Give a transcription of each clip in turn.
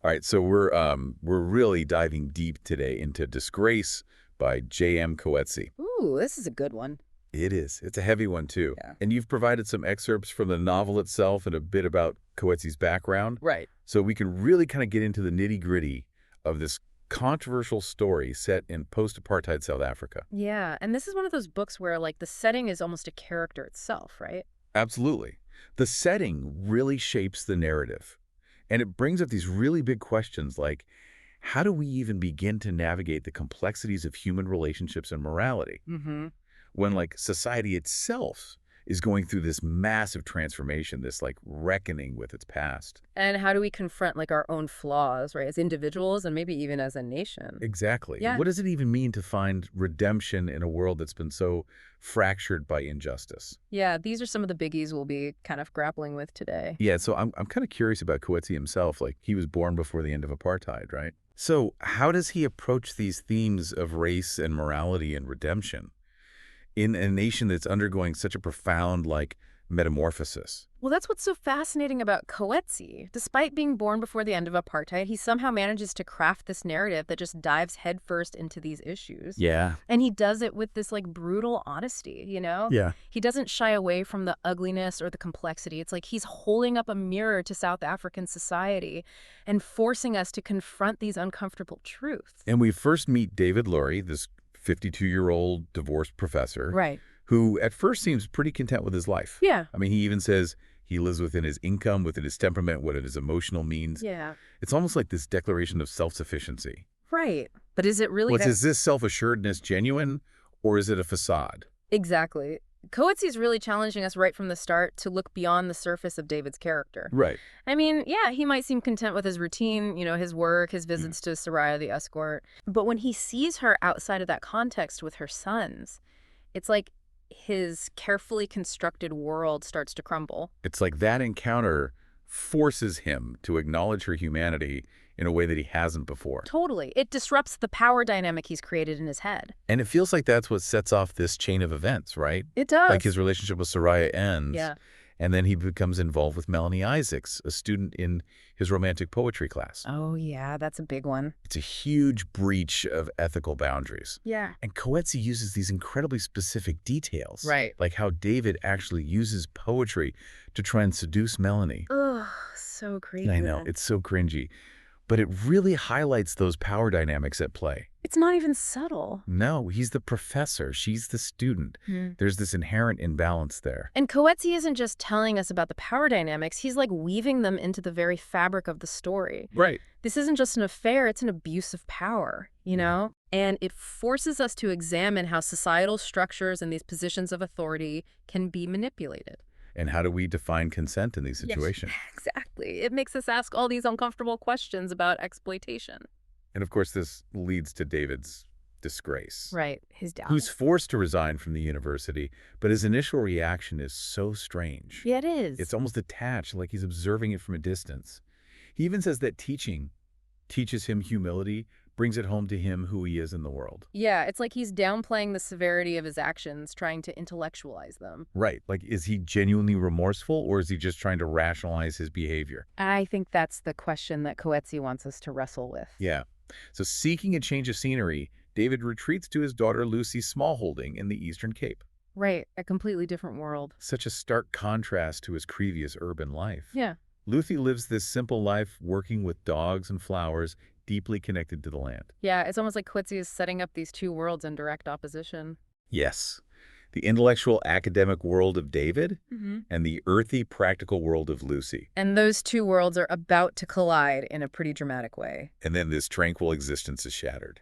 All right, so we're really diving deep today into Disgrace by J.M. Coetzee. Ooh, this is a good one. It is. It's a heavy one, too. Yeah. And you've provided some excerpts from the novel itself and a bit about Coetzee's background. Right. So we can really kind of get into the nitty-gritty of this controversial story set in post-apartheid South Africa. Yeah, and this is one of those books where, like, the setting is almost a character itself, right? Absolutely. The setting really shapes the narrative. And it brings up these really big questions like, how do we even begin to navigate the complexities of human relationships and morality Mm-hmm. when, like, society itself is going through this massive transformation, this, like, reckoning with its past? And how do we confront, like, our own flaws, right, as individuals and maybe even as a nation? Exactly. Yeah. What does it even mean to find redemption in a world that's been so fractured by injustice? Yeah, these are some of the biggies we'll be kind of grappling with today. Yeah, so I'm kind of curious about Coetzee himself. Like, he was born before the end of apartheid, right? So how does he approach these themes of race and morality and redemption in a nation that's undergoing such a profound, like, metamorphosis? Well, that's what's so fascinating about Coetzee. Despite being born before the end of apartheid, he somehow manages to craft this narrative that just dives headfirst into these issues. Yeah. And he does it with this, like, brutal honesty, you know? Yeah. He doesn't shy away from the ugliness or the complexity. It's like he's holding up a mirror to South African society and forcing us to confront these uncomfortable truths. And we first meet David Lurie, this 52-year-old divorced professor, Right. who at first seems pretty content with his life. Yeah. I mean, he even says he lives within his income, within his temperament, within his emotional means. Yeah. It's almost like this declaration of self-sufficiency. Right. But is it really Is this self-assuredness genuine, or is it a facade? Exactly. Coetzee's really challenging us right from the start to look beyond the surface of David's character. Right. I mean, yeah, he might seem content with his routine, you know, his work, his visits to Soraya the escort. But when he sees her outside of that context with her sons, it's like his carefully constructed world starts to crumble. It's like that encounter forces him to acknowledge her humanity in a way that he hasn't before. Totally. It disrupts the power dynamic he's created in his head. And it feels like that's what sets off this chain of events, right? It does. Like his relationship with Soraya ends. Yeah. And then he becomes involved with Melanie Isaacs, a student in his romantic poetry class. Oh, yeah, that's a big one. It's a huge breach of ethical boundaries. Yeah. And Coetzee uses these incredibly specific details. Right. Like how David actually uses poetry to try and seduce Melanie. Ugh, so creepy. I know, it's so cringy. But it really highlights those power dynamics at play. It's not even subtle. No, he's the professor. She's the student. There's this inherent imbalance there. And Coetzee isn't just telling us about the power dynamics, he's like weaving them into the very fabric of the story. Right. This isn't just an affair, it's an abuse of power, you know? And it forces us to examine how societal structures and these positions of authority can be manipulated. And how do we define consent in these situations? Yes, exactly. It makes us ask all these uncomfortable questions about exploitation. And of course, this leads to David's disgrace. Right, his doubt. Who's forced to resign from the university, but his initial reaction is so strange. Yeah, it is. It's almost detached, like he's observing it from a distance. He even says that teaching teaches him humility, brings it home to him who he is in the world. Yeah, it's like he's downplaying the severity of his actions, trying to intellectualize them. Right. Like, is he genuinely remorseful, or is he just trying to rationalize his behavior? I think that's the question that Coetzee wants us to wrestle with. Yeah. So seeking a change of scenery, David retreats to his daughter Lucy's smallholding in the Eastern Cape. Right, a completely different world. Such a stark contrast to his previous urban life. Yeah. Lucy lives this simple life working with dogs and flowers, deeply connected to the land. Yeah, it's almost like Coetzee is setting up these two worlds in direct opposition. Yes. The intellectual academic world of David and the earthy practical world of Lucy. And those two worlds are about to collide in a pretty dramatic way. And then this tranquil existence is shattered.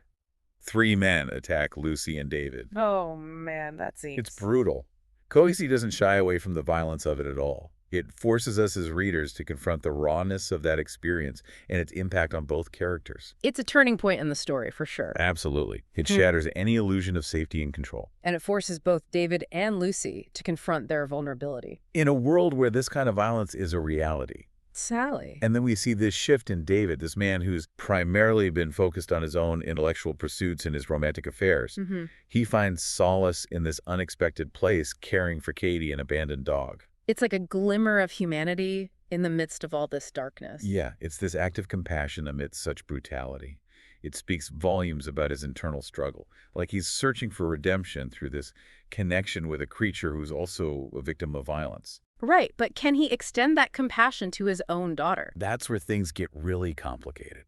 3 men attack Lucy and David. Oh, man, that seems... It's brutal. Coetzee doesn't shy away from the violence of it at all. It forces us as readers to confront the rawness of that experience and its impact on both characters. It's a turning point in the story, for sure. Absolutely. It shatters any illusion of safety and control. And it forces both David and Lucy to confront their vulnerability. In a world where this kind of violence is a reality. Sally. And then we see this shift in David, this man who's primarily been focused on his own intellectual pursuits and his romantic affairs. He finds solace in this unexpected place, caring for Katie, an abandoned dog. It's like a glimmer of humanity in the midst of all this darkness. Yeah, it's this act of compassion amidst such brutality. It speaks volumes about his internal struggle, like he's searching for redemption through this connection with a creature who's also a victim of violence. Right, but can he extend that compassion to his own daughter? That's where things get really complicated.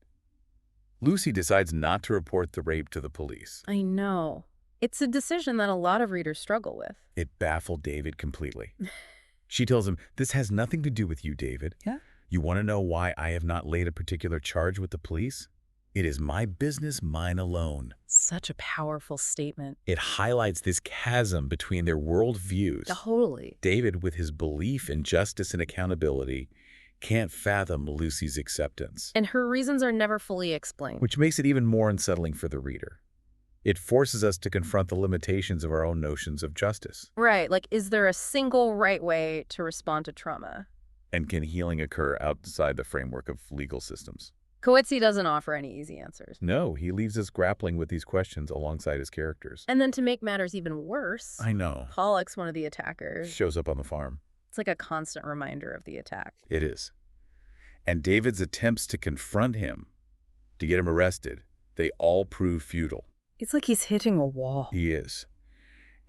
Lucy decides not to report the rape to the police. I know. It's a decision that a lot of readers struggle with. It baffled David completely. She tells him, "This has nothing to do with you, David. Yeah. You want to know why I have not laid a particular charge with the police? It is my business, mine alone." Such a powerful statement. It highlights this chasm between their worldviews. Totally. David, with his belief in justice and accountability, can't fathom Lucy's acceptance, And her reasons are never fully explained. which makes it even more unsettling for the reader. It forces us to confront the limitations of our own notions of justice. Right, like, is there a single right way to respond to trauma? And can healing occur outside the framework of legal systems? Coetzee doesn't offer any easy answers. No, he leaves us grappling with these questions alongside his characters. And then to make matters even worse, I know. Pollock's one of the attackers. Shows up on the farm. It's like a constant reminder of the attack. It is. And David's attempts to confront him, to get him arrested, they all prove futile. It's like he's hitting a wall. He is.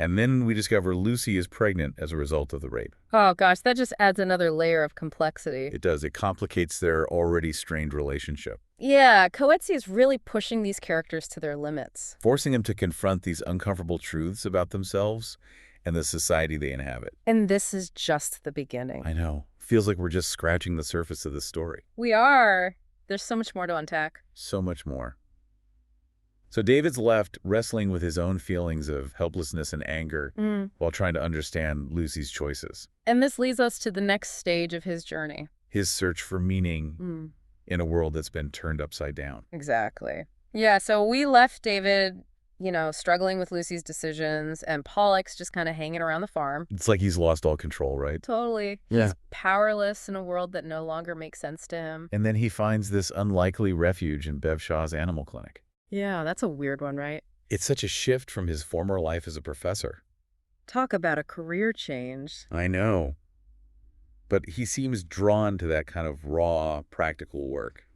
And then we discover Lucy is pregnant as a result of the rape. Oh gosh, that just adds another layer of complexity. It does. It complicates their already strained relationship, Yeah, Coetzee is really pushing these characters to their limits. forcing them to confront these uncomfortable truths about themselves and the society they inhabit. And this is just the beginning. I know. Feels like we're just scratching the surface of the story. We are. There's so much more to unpack. So much more. So David's left wrestling with his own feelings of helplessness and anger while trying to understand Lucy's choices. And this leads us to the next stage of his journey. His search for meaning in a world that's been turned upside down. Exactly. Yeah, so we left David, struggling with Lucy's decisions, and Pollock's just kind of hanging around the farm. It's like he's lost all control, right? Totally. Yeah. He's powerless in a world that no longer makes sense to him. And then he finds this unlikely refuge in Bev Shaw's animal clinic. Yeah, that's a weird one, right? It's such a shift from his former life as a professor. Talk about a career change. I know. But he seems drawn to that kind of raw, practical work,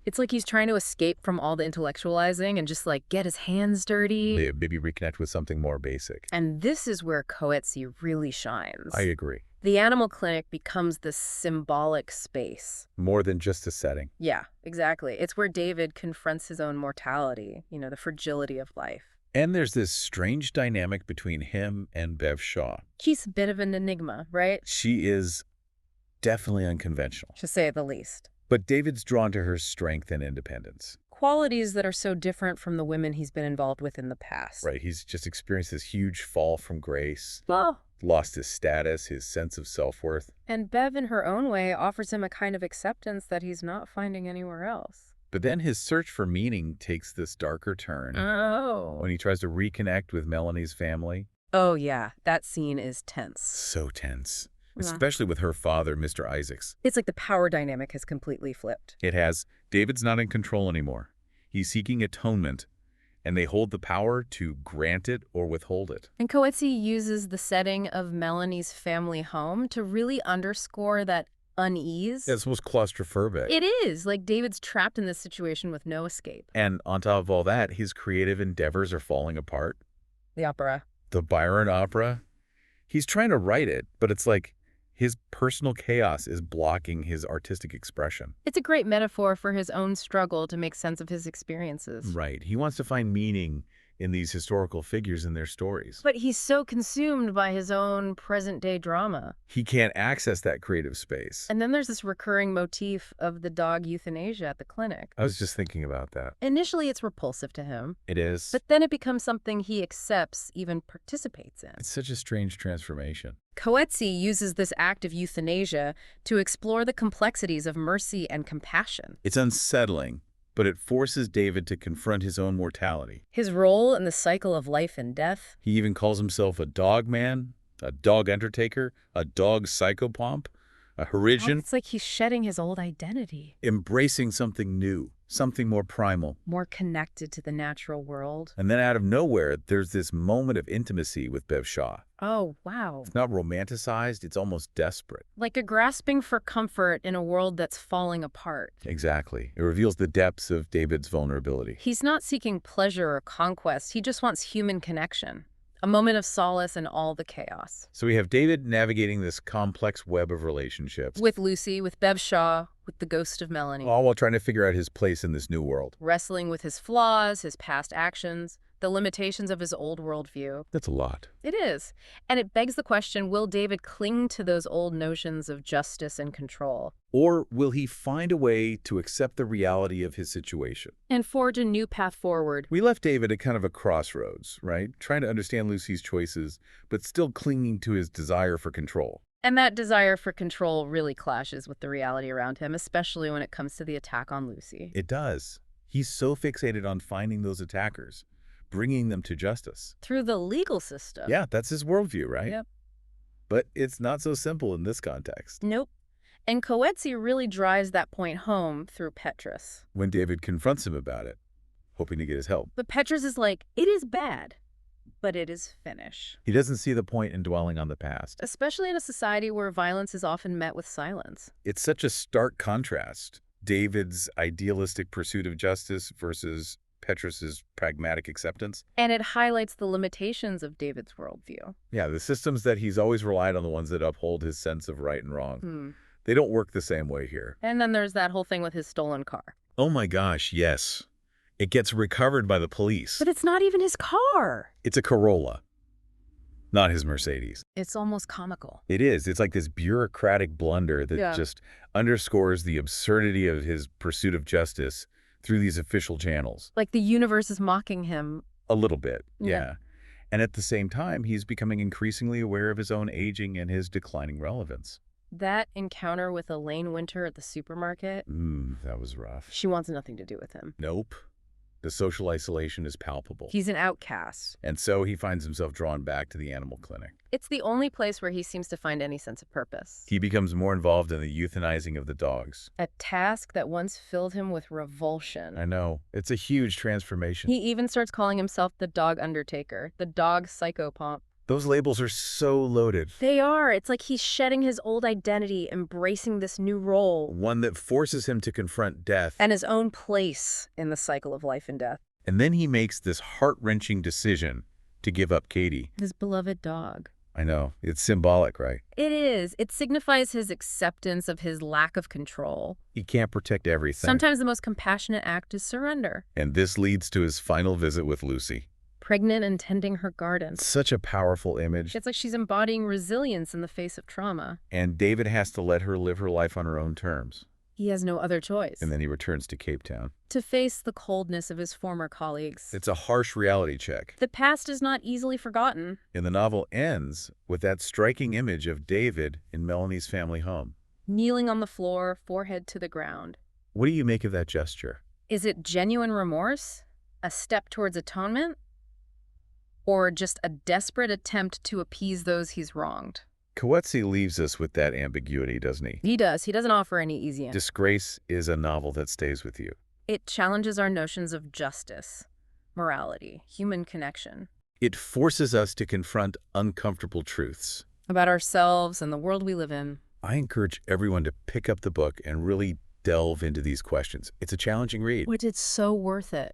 It's like he's trying to escape from all the intellectualizing and just get his hands dirty. Maybe reconnect with something more basic. And this is where Coetzee really shines. I agree. The animal clinic becomes this symbolic space. More than just a setting. Yeah, exactly. It's where David confronts his own mortality, the fragility of life. And there's this strange dynamic between him and Bev Shaw. She's a bit of an enigma, right? She is definitely unconventional. To say the least. But David's drawn to her strength and independence. Qualities that are so different from the women he's been involved with in the past. Right, he's just experienced this huge fall from grace. Oh. Lost his status, his sense of self-worth. And Bev, in her own way, offers him a kind of acceptance that he's not finding anywhere else. But then his search for meaning takes this darker turn. Oh. When he tries to reconnect with Melanie's family. Oh, yeah. That scene is tense. So tense. Yeah. Especially with her father, Mr. Isaacs. It's like the power dynamic has completely flipped. It has. David's not in control anymore. He's seeking atonement, and they hold the power to grant it or withhold it. And Coetzee uses the setting of Melanie's family home to really underscore that unease. Yeah, it's almost claustrophobic. It is. Like, David's trapped in this situation with no escape. And on top of all that, his creative endeavors are falling apart. The opera. The Byron opera. He's trying to write it, but it's like his personal chaos is blocking his artistic expression. It's a great metaphor for his own struggle to make sense of his experiences. Right. He wants to find meaning in these historical figures and their stories. But he's so consumed by his own present-day drama. He can't access that creative space. And then there's this recurring motif of the dog euthanasia at the clinic. I was just thinking about that. Initially, it's repulsive to him. It is. But then it becomes something he accepts, even participates in. It's such a strange transformation. Coetzee uses this act of euthanasia to explore the complexities of mercy and compassion. It's unsettling, but it forces David to confront his own mortality. His role in the cycle of life and death. He even calls himself a dog man, a dog undertaker, a dog psychopomp, a Horigen. It's like he's shedding his old identity. Embracing something new, something more primal. More connected to the natural world. And then out of nowhere, there's this moment of intimacy with Bev Shaw. Oh, wow. It's not romanticized, it's almost desperate. Like a grasping for comfort in a world that's falling apart. Exactly. It reveals the depths of David's vulnerability. He's not seeking pleasure or conquest. He just wants human connection. A moment of solace in all the chaos. So we have David navigating this complex web of relationships. With Lucy, with Bev Shaw, with the ghost of Melanie. All while trying to figure out his place in this new world. Wrestling with his flaws, his past actions, the limitations of his old worldview. That's a lot. It is. And it begs the question, will David cling to those old notions of justice and control? Or will he find a way to accept the reality of his situation? And forge a new path forward. We left David at kind of a crossroads, right? Trying to understand Lucy's choices, but still clinging to his desire for control. And that desire for control really clashes with the reality around him, especially when it comes to the attack on Lucy. It does. He's so fixated on finding those attackers, bringing them to justice. Through the legal system. Yeah, that's his worldview, right? Yep. But it's not so simple in this context. Nope. And Coetzee really drives that point home through Petrus. When David confronts him about it, hoping to get his help. But Petrus is like, it is bad, but it is finish. He doesn't see the point in dwelling on the past. Especially in a society where violence is often met with silence. It's such a stark contrast. David's idealistic pursuit of justice versus Petrus's pragmatic acceptance. And it highlights the limitations of David's worldview. Yeah, the systems that he's always relied on, the ones that uphold his sense of right and wrong. They don't work the same way here. And then there's that whole thing with his stolen car. Oh my gosh, yes. It gets recovered by the police. But it's not even his car. It's a Corolla, not his Mercedes. It's almost comical. It is. It's like this bureaucratic blunder that just underscores the absurdity of his pursuit of justice through these official channels. Like the universe is mocking him. A little bit, yeah. And at the same time, he's becoming increasingly aware of his own aging and his declining relevance. That encounter with Elaine Winter at the supermarket. That was rough. She wants nothing to do with him. Nope. The social isolation is palpable. He's an outcast. And so he finds himself drawn back to the animal clinic. It's the only place where he seems to find any sense of purpose. He becomes more involved in the euthanizing of the dogs. A task that once filled him with revulsion. I know. It's a huge transformation. He even starts calling himself the dog undertaker, the dog psychopomp. Those labels are so loaded. They are. It's like he's shedding his old identity, embracing this new role. One that forces him to confront death. And his own place in the cycle of life and death. And then he makes this heart-wrenching decision to give up Katie. His beloved dog. I know. It's symbolic, right? It is. It signifies his acceptance of his lack of control. He can't protect everything. Sometimes the most compassionate act is surrender. And this leads to his final visit with Lucy. Pregnant and tending her garden. Such a powerful image. It's like she's embodying resilience in the face of trauma. And David has to let her live her life on her own terms. He has no other choice. And then he returns to Cape Town. To face the coldness of his former colleagues. It's a harsh reality check. The past is not easily forgotten. And the novel ends with that striking image of David in Melanie's family home. Kneeling on the floor, forehead to the ground. What do you make of that gesture? Is it genuine remorse? A step towards atonement? Or just a desperate attempt to appease those he's wronged? Coetzee leaves us with that ambiguity, doesn't he? He does. He doesn't offer any easy answers. Disgrace is a novel that stays with you. It challenges our notions of justice, morality, human connection. It forces us to confront uncomfortable truths. About ourselves and the world we live in. I encourage everyone to pick up the book and really delve into these questions. It's a challenging read. But it's so worth it.